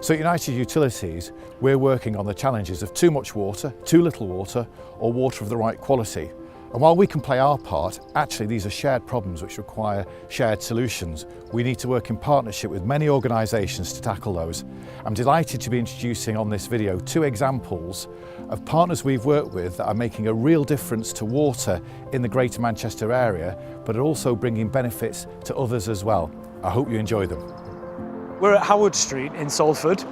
So at United Utilities, we're working on the challenges of too much water, too little water, or water of the right quality. And while we can play our part, actually these are shared problems which require shared solutions. We need to work in partnership with many organisations to tackle those. I'm delighted to be introducing on this video 2 examples of partners we've worked with that are making a real difference to water in the Greater Manchester area, but are also bringing benefits to others as well. I hope you enjoy them. We're at Howard Street in Salford,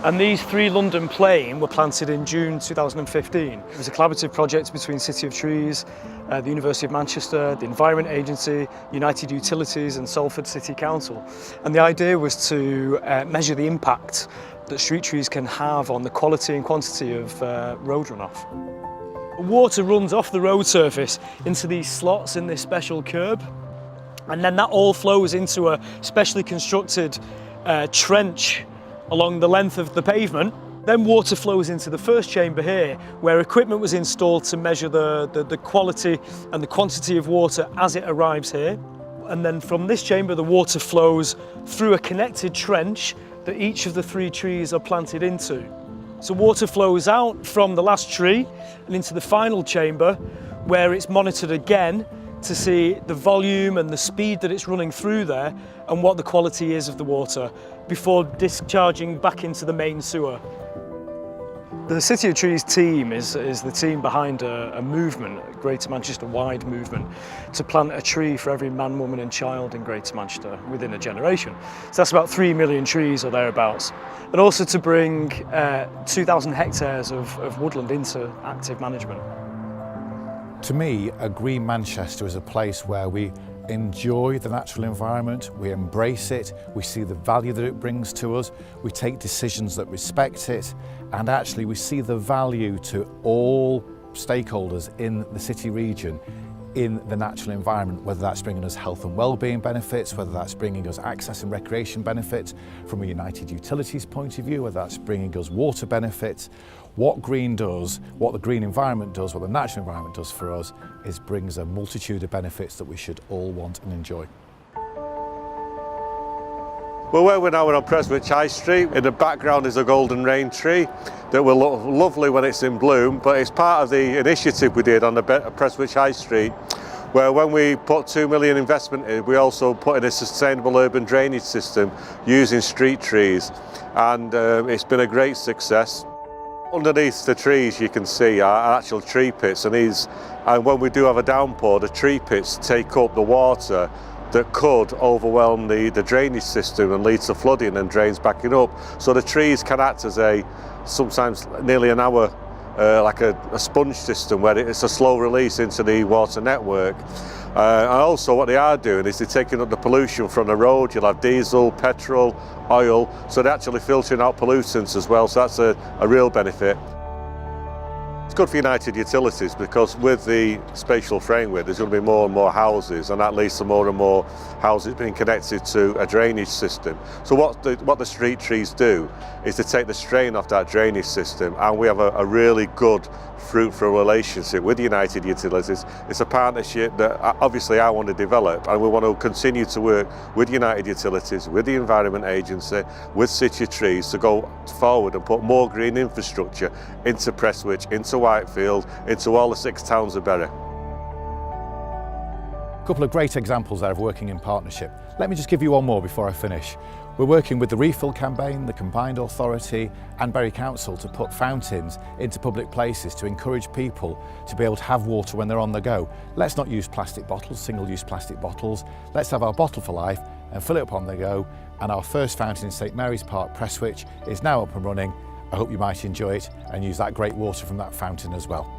and these 3 London plane were planted in June 2015. It was a collaborative project between City of Trees, the University of Manchester, the Environment Agency, United Utilities and Salford City Council. And the idea was to measure the impact that street trees can have on the quality and quantity of road runoff. Water runs off the road surface into these slots in this special curb, and then that all flows into a specially constructed trench along the length of the pavement. Then water flows into the first chamber here, where equipment was installed to measure the quality and the quantity of water as it arrives here. And then from this chamber, the water flows through a connected trench that each of the 3 trees are planted into. So water flows out from the last tree and into the final chamber, where it's monitored again to see the volume and the speed that it's running through there and what the quality is of the water before discharging back into the main sewer. The City of Trees team is the team behind a movement, a Greater Manchester-wide movement, to plant a tree for every man, woman and child in Greater Manchester within a generation. So that's about 3 million trees or thereabouts. And also to bring 2,000 hectares of woodland into active management. To me, a green Manchester is a place where we enjoy the natural environment, we embrace it, we see the value that it brings to us, we take decisions that respect it, and actually we see the value to all stakeholders in the city region in the natural environment, whether that's bringing us health and well-being benefits, whether that's bringing us access and recreation benefits from a United Utilities point of view, whether that's bringing us water benefits. What green does, what the green environment does, what the natural environment does for us is brings a multitude of benefits that we should all want and enjoy. Well, where we're now, we're on Prestwich High Street. In the background is a golden rain tree that will look lovely when it's in bloom, but it's part of the initiative we did on the Prestwich High Street, where when we put 2 million investment in, we also put in a sustainable urban drainage system using street trees, and it's been a great success. Underneath the trees you can see are actual tree pits, and when we do have a downpour, the tree pits take up the water that could overwhelm the drainage system and lead to flooding and drains backing up. So the trees can act as sometimes nearly an hour, like a sponge system where it's a slow release into the water network. And also what they are doing is they're taking up the pollution from the road. You'll have diesel, petrol, oil, so they're actually filtering out pollutants as well, so that's a real benefit. It's good for United Utilities because with the spatial framework there's going to be more and more houses, and that leads to more and more houses being connected to a drainage system. So what the street trees do is to take the strain off that drainage system, and we have a really good fruitful relationship with United Utilities. It's a partnership that obviously I want to develop, and we want to continue to work with United Utilities, with the Environment Agency, with City of Trees to go forward and put more green infrastructure into Prestwich, into Whitefield, into all the 6 towns of Bury. A couple of great examples there of working in partnership. Let me just give you one more before I finish. We're working with the Refill campaign, the Combined Authority and Bury Council to put fountains into public places to encourage people to be able to have water when they're on the go. Let's not use plastic bottles, single-use plastic bottles. Let's have our bottle for life and fill it up on the go. And our first fountain in St Mary's Park, Prestwich, is now up and running. I hope you might enjoy it and use that great water from that fountain as well.